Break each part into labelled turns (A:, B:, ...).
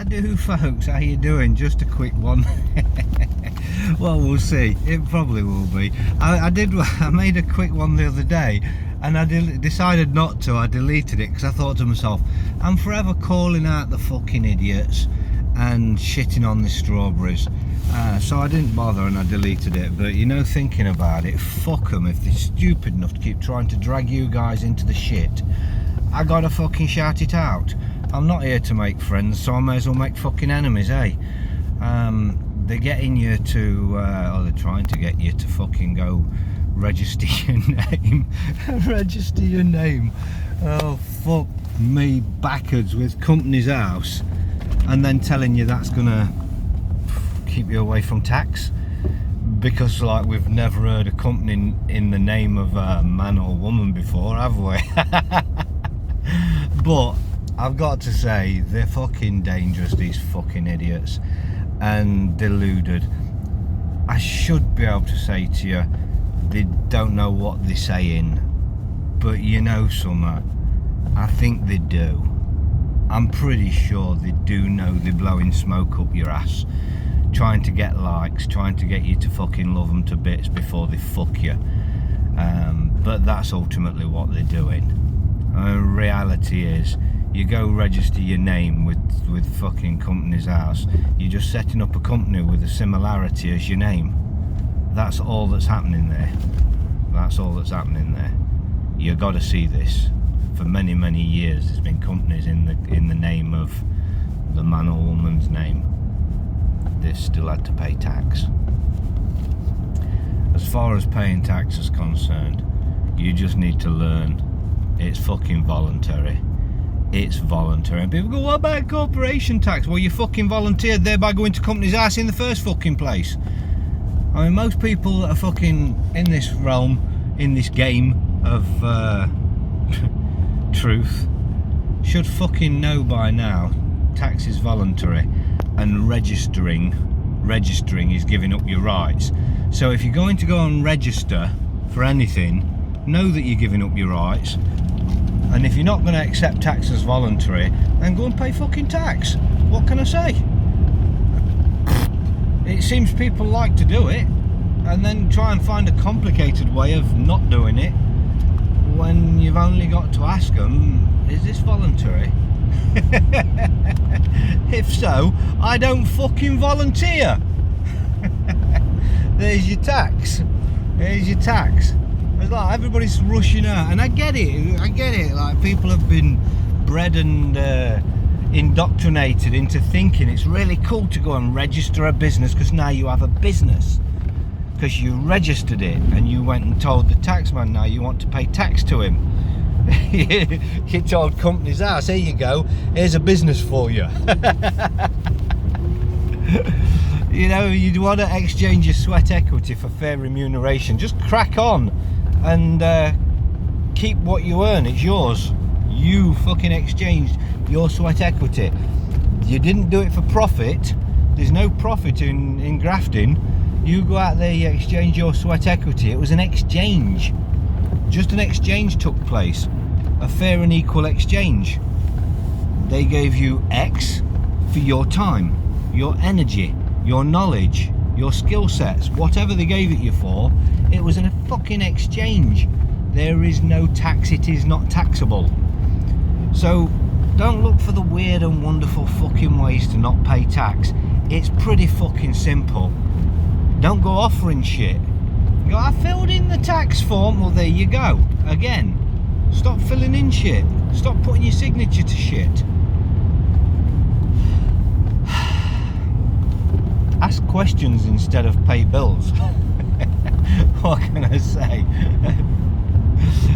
A: I do, folks. How you doing? Just a quick one. Well, we'll see. It probably will be. I made a quick one the other day, and I decided not to. I deleted it because I thought to myself, I'm forever calling out the fucking idiots and shitting on the strawberries. So I didn't bother and I deleted it. But you know, thinking about it, fuck them if they're stupid enough to keep trying to drag you guys into the shit. I gotta fucking shout it out. I'm not here to make friends, so I may as well make fucking enemies, eh? They're getting you to, or they're trying to get you to fucking go register your name. Register your name. Oh, fuck me backwards with Company's House, and then telling you that's gonna keep you away from tax. Because, like, we've never heard a company in the name of a man or woman before, have we? But I've got to say, they're fucking dangerous, these fucking idiots, and deluded. I should be able to say to you, they don't know what they're saying, but you know something, I think they do. I'm pretty sure they do know they're blowing smoke up your ass, trying to get likes, trying to get you to fucking love them to bits before they fuck you. But that's ultimately what they're doing. Reality is, you go register your name with fucking Company's House, you're just setting up a company with a similarity as your name. That's all that's happening there. That's all that's happening there. You got to see this. For many, many years, there's been companies in the name of the man or woman's name. They've still had to pay tax. As far as paying tax is concerned, you just need to learn it's fucking voluntary. It's voluntary. And people go, what about corporation tax? Well, you fucking volunteered there by going to Company's House in the first fucking place. I mean, most people that are fucking in this realm, in this game of truth, should fucking know by now tax is voluntary, and registering is giving up your rights. So if you're going to go and register for anything, know that you're giving up your rights. And if you're not going to accept tax as voluntary, then go and pay fucking tax. What can I say? It seems people like to do it and then try and find a complicated way of not doing it, when you've only got to ask them, is this voluntary? If so, I don't fucking volunteer. There's your tax. There's your tax. It's like everybody's rushing out, and I get it. Like, people have been bred and indoctrinated into thinking it's really cool to go and register a business, because now you have a business. Because you registered it and you went and told the taxman now you want to pay tax to him. You told Company's House, here you go, here's a business for you. You know, you'd want to exchange your sweat equity for fair remuneration. Just crack on and keep what you earn, it's yours. You fucking exchanged your sweat equity. You didn't do it for profit. There's no profit in grafting. You go out there, you exchange your sweat equity. It was an exchange. Just an exchange took place. A fair and equal exchange. They gave you X for your time, your energy, your knowledge, your skill sets, whatever they gave it you for. It was in a fucking exchange. There is no tax. It is not taxable. So don't look for the weird and wonderful fucking ways to not pay tax. It's pretty fucking simple. Don't go offering shit. You go, I filled in the tax form. Well, there you go. Again, stop filling in shit. Stop putting your signature to shit. Ask questions instead of pay bills. What can I say?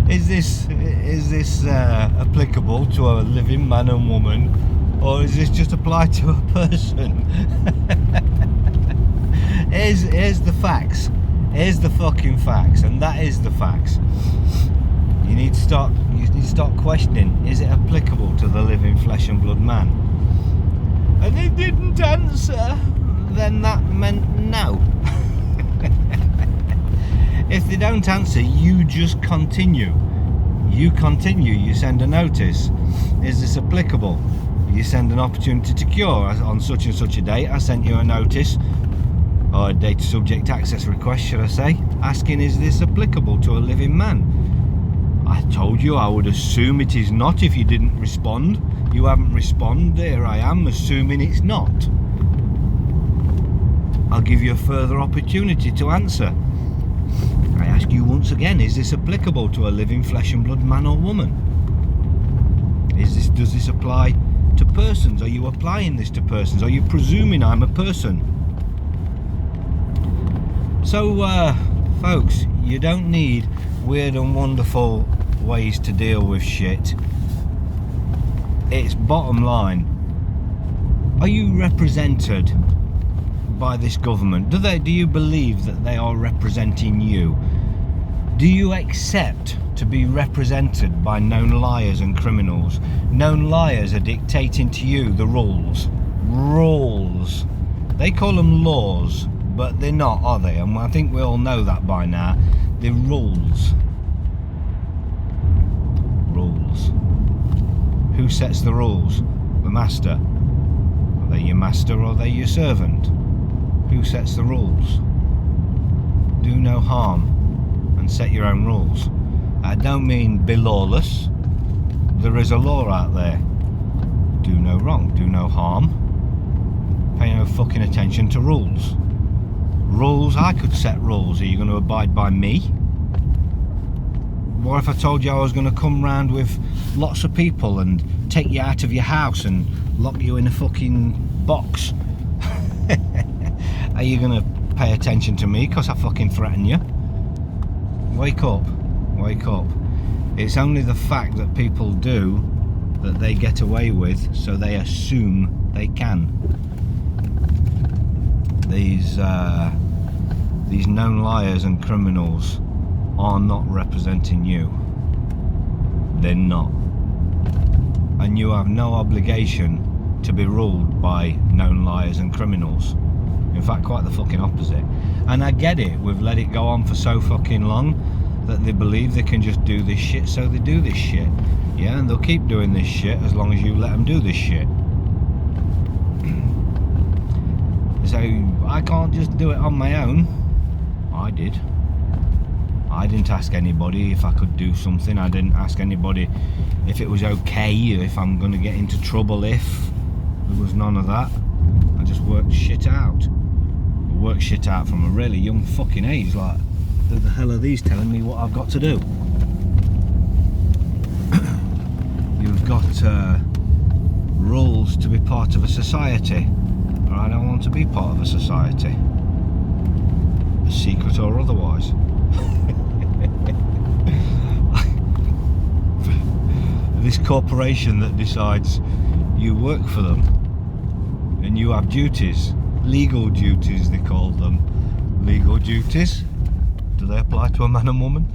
A: Is this applicable to a living man and woman, or is this just applied to a person? Here's the facts. Here's the fucking facts, and that is the facts. You need to start questioning, is it applicable to the living flesh and blood man? And they didn't answer, then that meant no. If they don't answer, you just continue. You send a notice. Is this applicable? You send an opportunity to cure. On such and such a date, I sent you a notice, or a data subject access request, should I say, asking is this applicable to a living man. I told you I would assume it is not if you didn't respond. You haven't responded. Here I am assuming it's not. I'll give you a further opportunity to answer. I ask you once again, is this applicable to a living flesh and blood man or woman? Does this apply to persons? Are you applying this to persons? Are you presuming I'm a person? So, folks, you don't need weird and wonderful ways to deal with shit. It's bottom line. Are you represented by this government? Do you believe that they are representing you? Do you accept to be represented by known liars and criminals? Known liars are dictating to you the rules. Rules. They call them laws, but they're not, are they? And I think we all know that by now. They're rules. Rules. Who sets the rules? The master. Are they your master or are they your servant? Who sets the rules? Do no harm and set your own rules. I don't mean be lawless. There is a law out there. Do no wrong, do no harm. Pay no fucking attention to rules. Rules, I could set rules. Are you going to abide by me? What if I told you I was going to come round with lots of people and take you out of your house and lock you in a fucking box? Are you going to pay attention to me because I fucking threaten you? Wake up. Wake up. It's only the fact that people do that they get away with, so they assume they can. These known liars and criminals are not representing you. They're not. And you have no obligation to be ruled by known liars and criminals. In fact, quite the fucking opposite. And I get it, we've let it go on for so fucking long that they believe they can just do this shit, so they do this shit. Yeah, and they'll keep doing this shit as long as you let them do this shit. So I can't just do it on my own. I did. I didn't ask anybody if I could do something. I didn't ask anybody if it was okay, if I'm going to get into trouble if. There was none of that. I just worked shit out. Work shit out from a really young fucking age. Like, the hell are these telling me what I've got to do? You've got rules to be part of a society, or I don't want to be part of a society, a secret or otherwise. This corporation that decides you work for them and you have duties. Legal duties, they call them. Legal duties. Do they apply to a man and woman?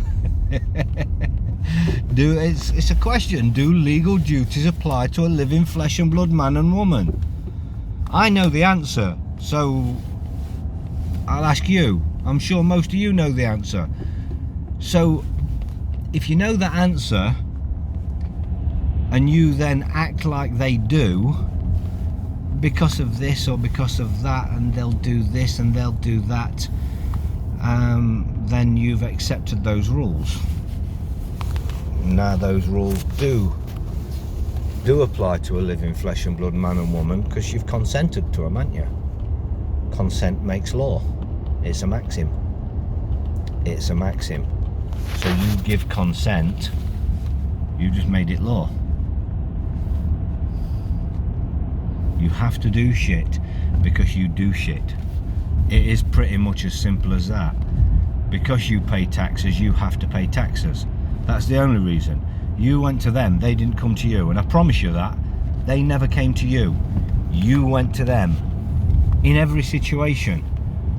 A: It's a question. Do legal duties apply to a living flesh and blood man and woman? I know the answer, so I'll ask you. I'm sure most of you know the answer. So if you know the answer and you then act like they do, because of this or because of that, and they'll do this and they'll do that, then you've accepted those rules. Now those rules do apply to a living flesh and blood man and woman, because you've consented to them, haven't you? Consent makes law. It's a maxim. It's a maxim. So you give consent, you just made it law. You have to do shit because you do shit. It is pretty much as simple as that. Because you pay taxes, you have to pay taxes. That's the only reason. You went to them, they didn't come to you. And I promise you that. They never came to you. You went to them. In every situation,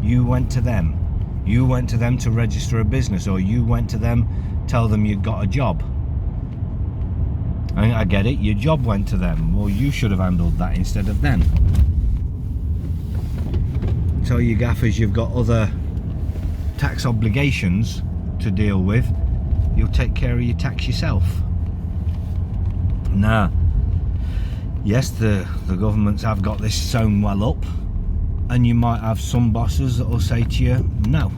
A: you went to them. You went to them to register a business, or you went to them, tell them you got a job. I get it, your job went to them. Well, you should have handled that instead of them. Tell your gaffers you've got other tax obligations to deal with. You'll take care of your tax yourself. Now, Yes, the governments have got this sewn well up, and you might have some bosses that will say to you, no,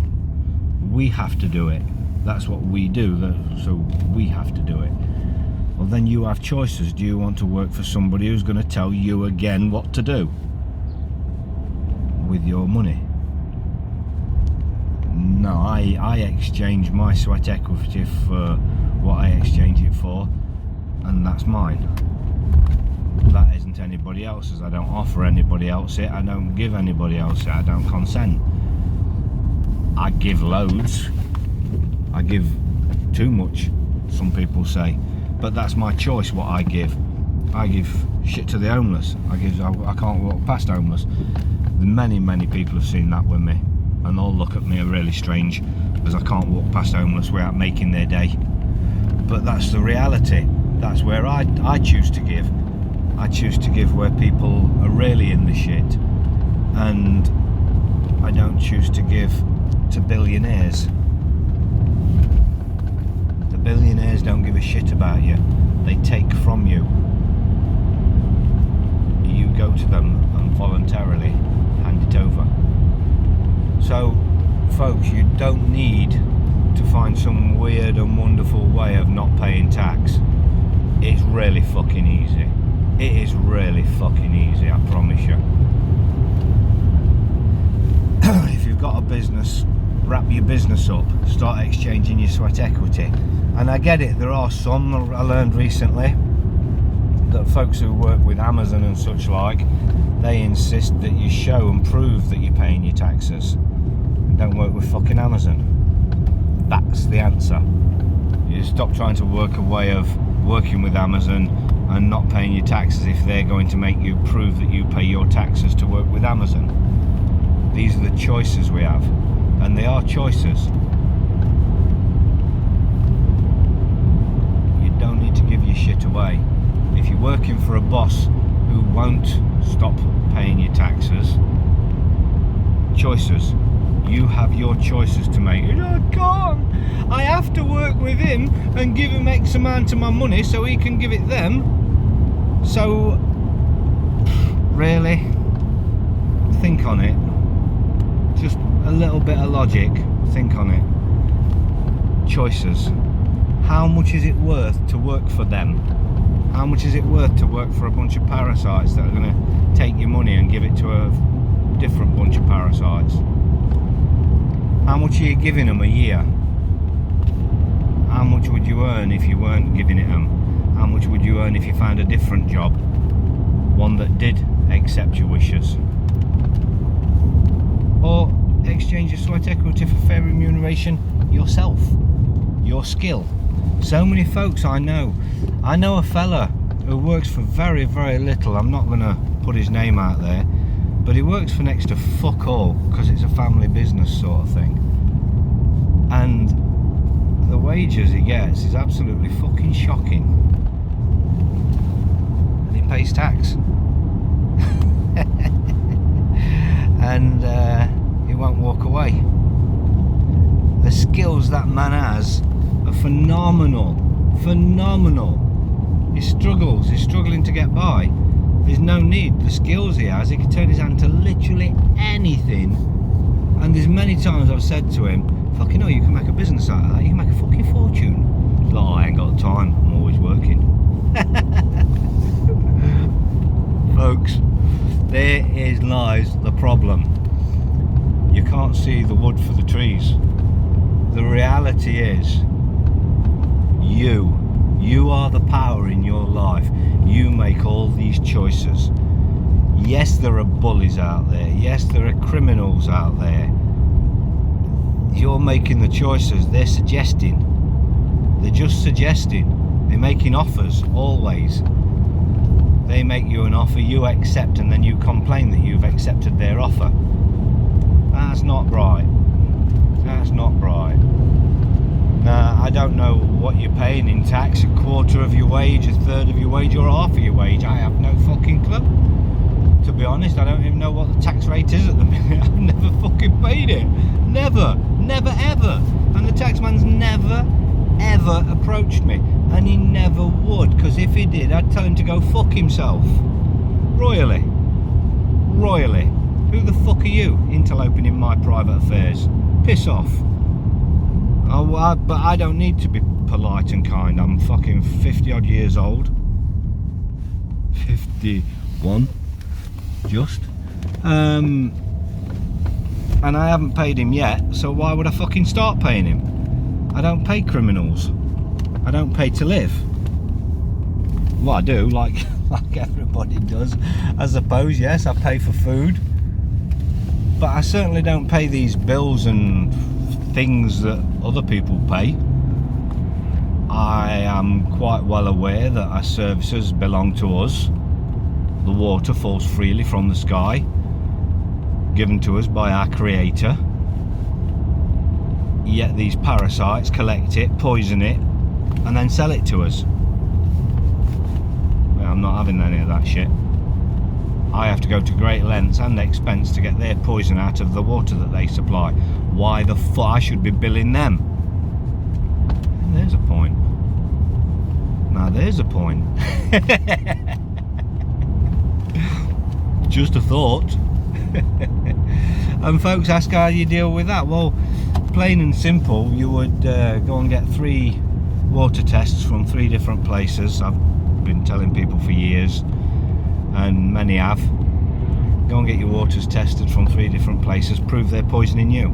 A: we have to do it. That's what we do, so we have to do it. Well, then you have choices. Do you want to work for somebody who's going to tell you again what to do with your money? No, I exchange my sweat equity for what I exchange it for, and that's mine. That isn't anybody else's. I don't offer anybody else it. I don't give anybody else it. I don't consent. I give loads. I give too much, some people say, but that's my choice what I give. I give shit to the homeless. I can't walk past homeless. Many people have seen that with me, and they'll look at me really strange because I can't walk past homeless without making their day. But that's the reality. That's where I choose to give. I choose to give where people are really in the shit, and I don't choose to give to billionaires. The billionaires don't give a shit about you. They take from you. You go to them and voluntarily hand it over. So, folks, you don't need to find some weird and wonderful way of not paying tax. It's really fucking easy. It is really fucking easy, I promise you. If you've got a business, wrap your business up, start exchanging your sweat equity. And I get it, there are some, I learned recently, that folks who work with Amazon and such like, they insist that you show and prove that you're paying your taxes. Don't work with fucking Amazon. That's the answer. You stop trying to work a way of working with Amazon and not paying your taxes if they're going to make you prove that you pay your taxes to work with Amazon. These are the choices we have, and they are choices. You don't need to give your shit away. If you're working for a boss who won't stop paying your taxes, choices. You have your choices to make. I can't. I have to work with him and give him X amount of my money so he can give it them. So, really, think on it. Just a little bit of logic. Think on it. Choices. How much is it worth to work for them? How much is it worth to work for a bunch of parasites that are going to take your money and give it to a different bunch of parasites? How much are you giving them a year? How much would you earn if you weren't giving it them? How much would you earn if you found a different job? One that did accept your wishes? Or exchange your sweat equity for fair remuneration yourself, your skill. So many folks I know a fella who works for very, very little. I'm not going to put his name out there, but he works for next to fuck all because it's a family business sort of thing. And the wages he gets is absolutely fucking shocking. And he pays tax. And he won't walk away. The skills that man has are phenomenal. He's struggling to get by. There's no need. The skills he has, he can turn his hand to literally anything. And there's many times I've said to him, fucking hell, you can make a business out of that. You can make a fucking fortune. He's like, oh, I ain't got the time. I'm always working. Folks, there lies the problem. You can't see the wood for the trees. The reality is, you are the power in your life. You make all these choices. Yes, there are bullies out there. Yes, there are criminals out there. You're making the choices. They're suggesting. They're just suggesting. They're making offers, always. They make you an offer, you accept, and then you complain that you've accepted their offer. That's not right. That's not right. Now, I don't know what you're paying in tax, a quarter of your wage, a third of your wage, or half of your wage. I have no fucking clue. To be honest, I don't even know what the tax rate is at the minute. I've never fucking paid it. Never ever. And the taxman's never ever approached me. And he never would, because if he did, I'd tell him to go fuck himself. Royally. Royally. Who the fuck are you interloping in my private affairs? Piss off. Oh, but I don't need to be polite and kind. I'm fucking 50 odd years old. 51. Just. And I haven't paid him yet, so why would I fucking start paying him? I don't pay criminals. I don't pay to live. Well, I do, like everybody does, I suppose. Yes, I pay for food, but I certainly don't pay these bills and things that other people pay. I am quite well aware that our services belong to us. The water falls freely from the sky, given to us by our creator. Yet these parasites collect it, poison it, and then sell it to us. Well, I'm not having any of that shit. I have to go to great lengths and expense to get their poison out of the water that they supply. Why the fuck I should be billing them? And there's a point. Now there's a point. Just a thought. And folks ask how you deal with that. Well, plain and simple, you would go and get 3 water tests from 3 different places. I've been telling people for years, and many have. Go and get your waters tested from 3 different places, prove they're poisoning you,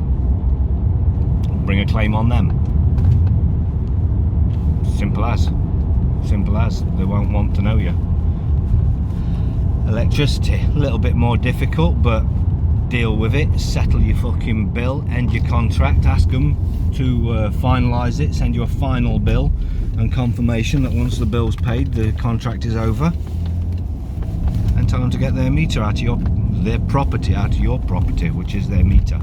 A: bring a claim on them. Simple as. Simple as. They won't want to know you. Electricity, a little bit more difficult, but deal with it. Settle your fucking bill, end your contract, ask them to finalise it, send you a final bill and confirmation that once the bill's paid the contract is over, and tell them to get their meter out of their property out of your property, which is their meter.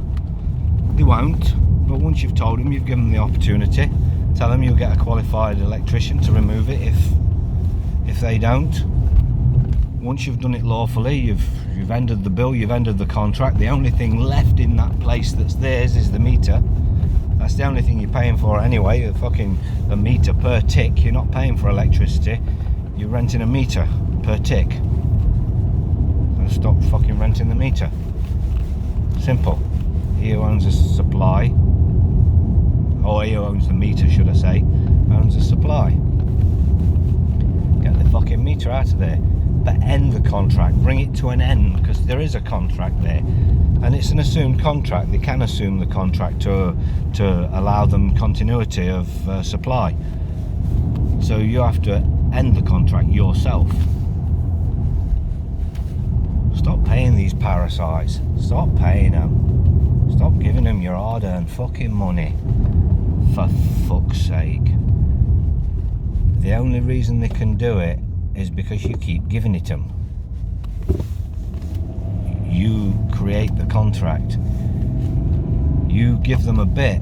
A: They won't, but once you've told them, you've given them the opportunity. Tell them you'll get a qualified electrician to remove it if they don't. Once you've done it lawfully, you've ended the bill, you've ended the contract. The only thing left in that place that's theirs is the meter. That's the only thing you're paying for anyway. The meter per tick. You're not paying for electricity. You're renting a meter per tick. So stop fucking renting the meter. Simple. He who owns the supply, or he who owns the meter, should I say, owns the supply. Get the fucking meter out of there. But end the contract, bring it to an end, because there is a contract there, and it's an assumed contract. They can assume the contract to allow them continuity of supply. So you have to end the contract yourself. Stop paying these parasites. Stop paying them. Stop giving them your hard-earned fucking money. For fuck's sake. The only reason they can do it is because you keep giving it them. You create the contract. You give them a bit.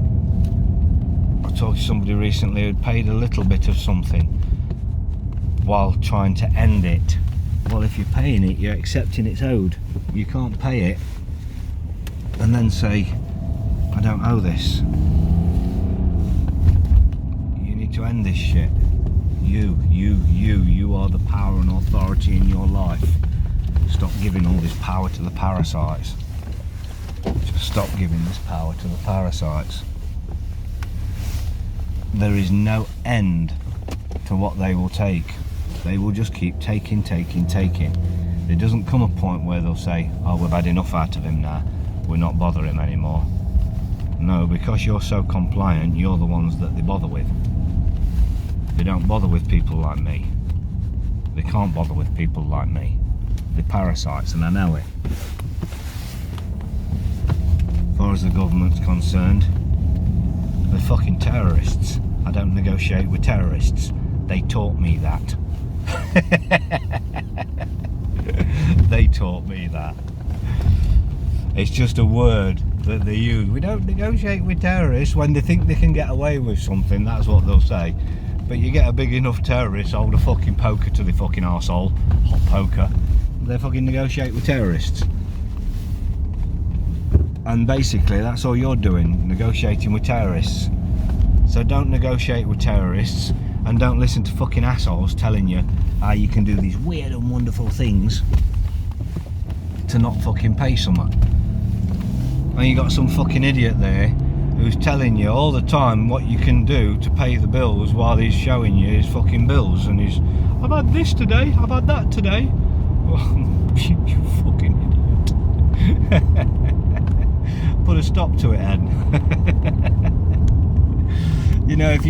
A: I talked to somebody recently who'd paid a little bit of something while trying to end it. Well, if you're paying it, you're accepting it's owed. You can't pay it and then say, I don't owe this. You need to end this shit. You are the power and authority in your life. Stop giving all this power to the parasites. Just stop giving this power to the parasites. There is no end to what they will take. They will just keep taking. There doesn't come a point where they'll say, oh, we've had enough out of him now, we're not bothering him anymore. No, because you're so compliant, you're the ones that they bother with. They don't bother with people like me. They can't bother with people like me. They're parasites, and I know it. As far as the government's concerned, they're fucking terrorists. I don't negotiate with terrorists. They taught me that. They taught me that. It's just a word that they use. We don't negotiate with terrorists. When they think they can get away with something, that's what they'll say. But you get a big enough terrorist, hold a fucking poker to the fucking arsehole, hot poker, they fucking negotiate with terrorists. And basically that's all you're doing, negotiating with terrorists. So don't negotiate with terrorists, and don't listen to fucking assholes telling you how you can do these weird and wonderful things to not fucking pay something. And you got some fucking idiot there who's telling you all the time what you can do to pay the bills while he's showing you his fucking bills, and he's, I've had this today, I've had that today. Well, you fucking idiot. Put a stop to it, Ed. You know, if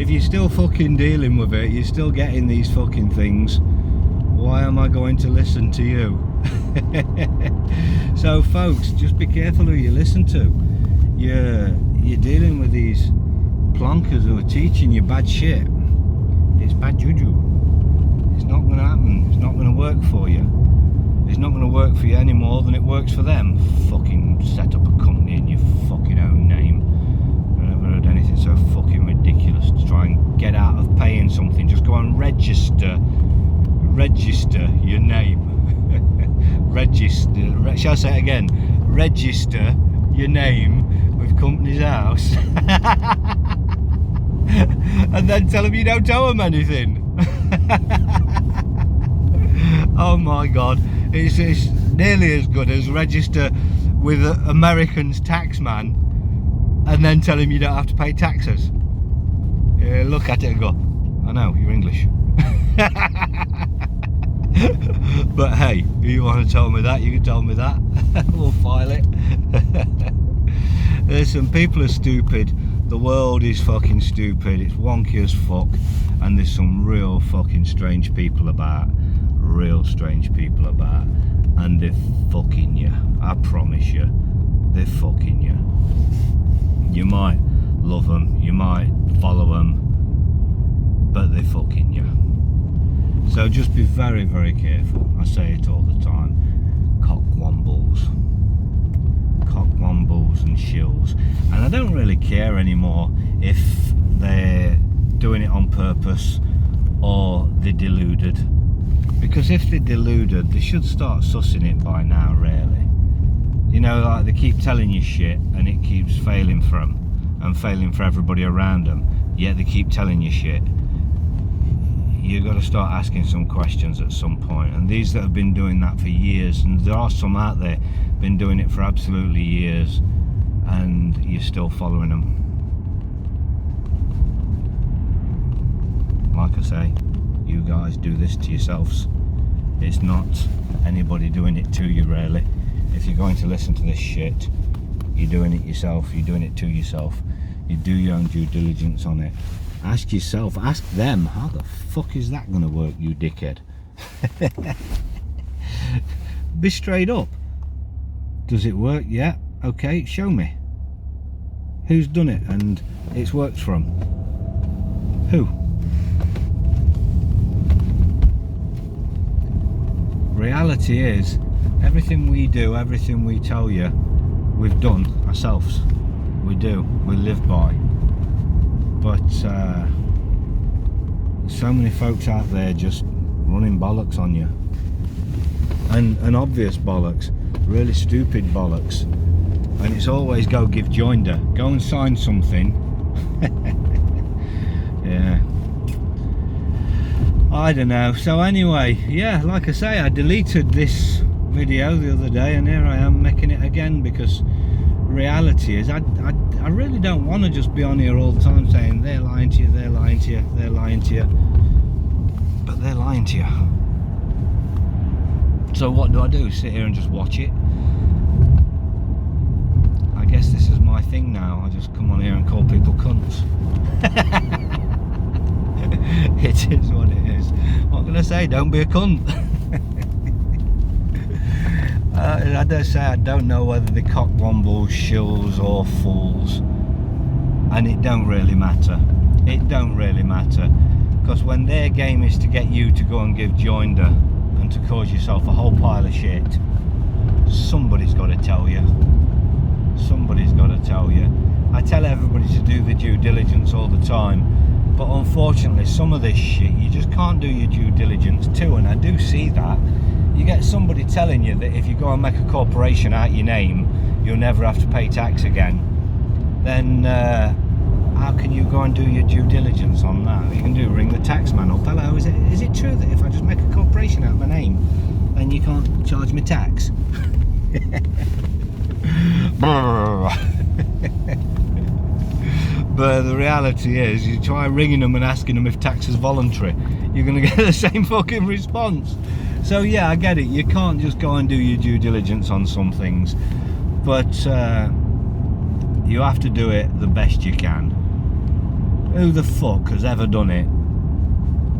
A: you're still fucking dealing with it, you're still getting these fucking things, why am I going to listen to you? So folks, just be careful who you listen to. You're dealing with these plonkers who are teaching you bad shit. It's bad juju. It's not going to happen. It's not going to work for you. It's not going to work for you any more than it works for them. Fucking set up a company in your fucking own name. I've never heard anything so fucking ridiculous. To try and get out of paying something, just go and register your name. Register, shall I say it again? Register your name with Company's House. And then tell them you don't owe them anything. Oh my god, it's nearly as good as register with American's taxman and then tell him you don't have to pay taxes. Look at it and go, I know, you're English. But hey, if you want to tell me that, you can tell me that. We'll file it. Listen, people are stupid. The world is fucking stupid. It's wonky as fuck. And there's some real fucking strange people about. Real strange people about. And they're fucking you. I promise you. They're fucking you. You might love them. You might follow them. But they're fucking you. So just be very, very careful. I say it all the time. Cockwombles and shills. And I don't really care anymore if they're doing it on purpose or they're deluded. Because if they're deluded, they should start sussing it by now, really. You know, like they keep telling you shit and it keeps failing for them and failing for everybody around them, yet they keep telling you shit. You've got to start asking some questions at some point. And these that have been doing that for years, and there are some out there been doing it for absolutely years, and you're still following them. Like I say, you guys do this to yourselves. It's not anybody doing it to you, really. If you're going to listen to this shit, you're doing it yourself. You're doing it to yourself. You do your own due diligence on it. Ask yourself, ask them, how the fuck is that going to work, you dickhead? Be straight up. Does it work? Yeah. Okay, show me. Who's done it and it's worked for them? Who? Reality is, everything we do, everything we tell you, we've done ourselves. We do. We live by. But so many folks out there just running bollocks on you, and obvious bollocks, really stupid bollocks, and it's always go give joinder, go and sign something. Yeah, I don't know. So anyway, yeah, like I say, I deleted this video the other day and here I am making it again, because reality is I really don't want to just be on here all the time saying they're lying to you, they're lying to you, they're lying to you, but they're lying to you. So what do? Sit here and just watch it? I guess this is my thing now. I just come on here and call people cunts. It is what it is. What can I say? Don't be a cunt. I dare say I don't know whether they're cockwombles, shills or fools, and it don't really matter. It don't really matter, because when their game is to get you to go and give joinder and to cause yourself a whole pile of shit, somebody's got to tell you. Somebody's got to tell you. I tell everybody to do the due diligence all the time, but unfortunately some of this shit you just can't do your due diligence to, and I do see that. You get somebody telling you that if you go and make a corporation out your name, you'll never have to pay tax again. Then how can you go and do your due diligence on that? You can do ring the tax man up. Hello, is it true that if I just make a corporation out of my name, and you can't charge me tax. But the reality is, you try ringing them and asking them if tax is voluntary, you're going to get the same fucking response. So yeah, I get it, you can't just go and do your due diligence on some things, but you have to do it the best you can. Who the fuck has ever done it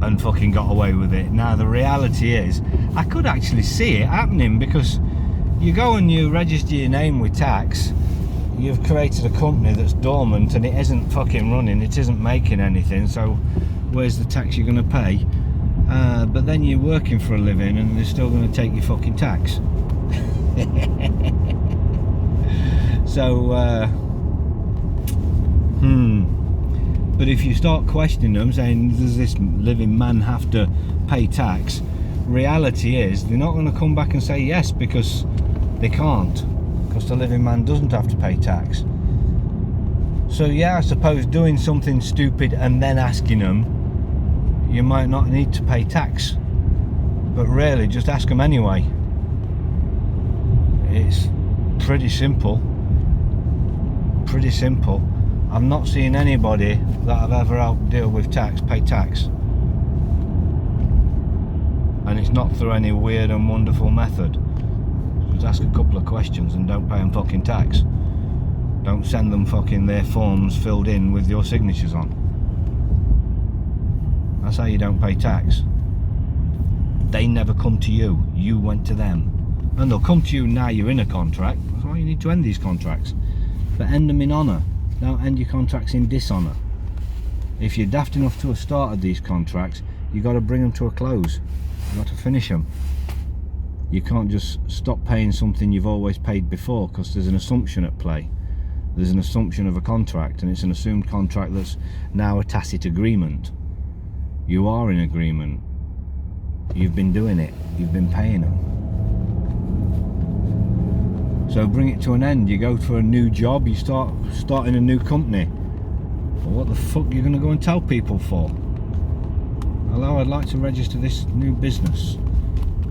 A: and fucking got away with it? Now the reality is, I could actually see it happening, because you go and you register your name with tax, you've created a company that's dormant and it isn't fucking running, it isn't making anything, so where's the tax you're going to pay? But then you're working for a living and they're still going to take your fucking tax. So but if you start questioning them, saying, does this living man have to pay tax? Reality is, they're not going to come back and say yes, because they can't, because the living man doesn't have to pay tax. So yeah, I suppose doing something stupid and then asking them, you might not need to pay tax, but really just ask them anyway. It's pretty simple. Pretty simple. I've not seen anybody that I've ever helped deal with tax pay tax, and it's not through any weird and wonderful method. Just ask a couple of questions and don't pay them fucking tax. Don't send them fucking their forms filled in with your signatures on. That's how you don't pay tax. They never come to you, you went to them. And they'll come to you now you're in a contract. That's why you need to end these contracts. But end them in honour. Don't end your contracts in dishonour. If you're daft enough to have started these contracts, you've got to bring them to a close. You've got to finish them. You can't just stop paying something you've always paid before, because there's an assumption at play. There's an assumption of a contract, and it's an assumed contract that's now a tacit agreement. You are in agreement. You've been doing it. You've been paying them. So bring it to an end. You go for a new job, you starting a new company. Well, what the fuck are you going to go and tell people for? Hello, I'd like to register this new business.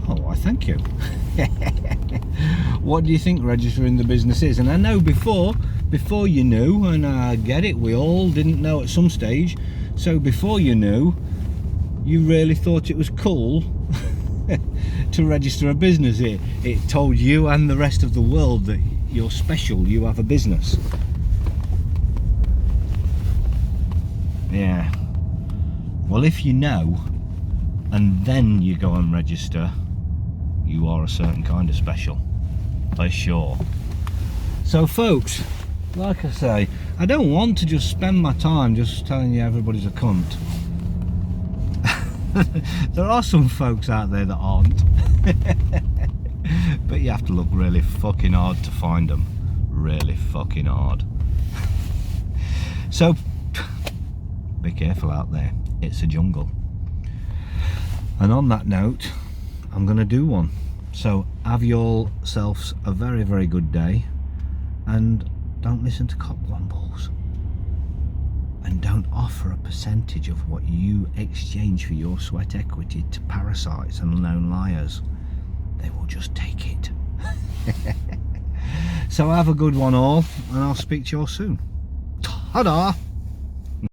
A: Oh, why thank you. What do you think registering the business is? And I know before you knew, and I get it, we all didn't know at some stage, so before you knew, you really thought it was cool to register a business. It told you and the rest of the world that you're special, you have a business. Yeah. Well, if you know and then you go and register, you are a certain kind of special, for sure. So folks, like I say, I don't want to just spend my time just telling you everybody's a cunt. There are some folks out there that aren't. But you have to look really fucking hard to find them. Really fucking hard. So be careful out there, it's a jungle. And on that note, I'm gonna do one. So have yourselves a very, very good day, and don't listen to cop grumbles, and don't offer a percentage of what you exchange for your sweat equity to parasites and known liars. They will just take it. So have a good one all, and I'll speak to you all soon. Ta-da!